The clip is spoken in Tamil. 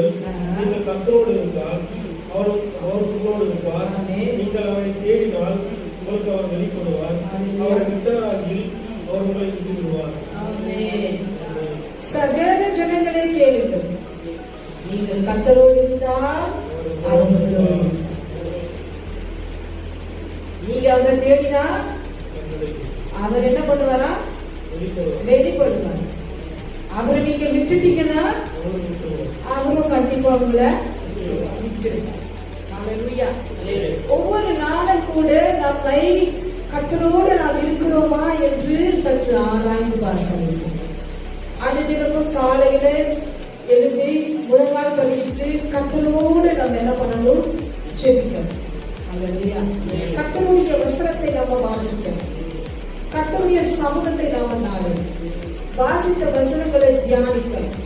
நீங்கள் கர்த்தரோடு இருந்தால் அவர் உங்களோடு இருப்பார். நீங்கள் அவரை தேடினால் உங்களுக்கு அவர் வெளிப்படுவார். அவரை விட்டாகில் அவர் உங்களை விட்டு விடுவார். சகல ஜனங்களே கேளுங்கள், நீங்கள் கர்த்தரோடு இருந்தால் நீங்க அவரை தேடினா அவர் என்ன பண்ணுவாரா? வெளிப்படுவார். அவரை நீங்க விட்டுட்டீங்கன்னா அவரும் கண்டிப்பா உங்களை விட்டுருவார். ஒவ்வொரு நாளும் கூட நம்மை கர்த்தரோடு நாம் இருக்கிறோமா என்று சற்று ஆராய்ந்து பார்க்க. அந்த தினமும் காலையில எழுப்பி முழங்கால் படிக்கிட்டு கர்த்தரோடு நம்ம என்ன பண்ணணும்? ஜெபிக்கணும். கர்த்தருடைய வசனத்தை நாம வாசிக்கணும். கர்த்தருடைய சமூகத்தை நாம நாடணும். வாசித்த வசனங்களை தியானிக்கணும்.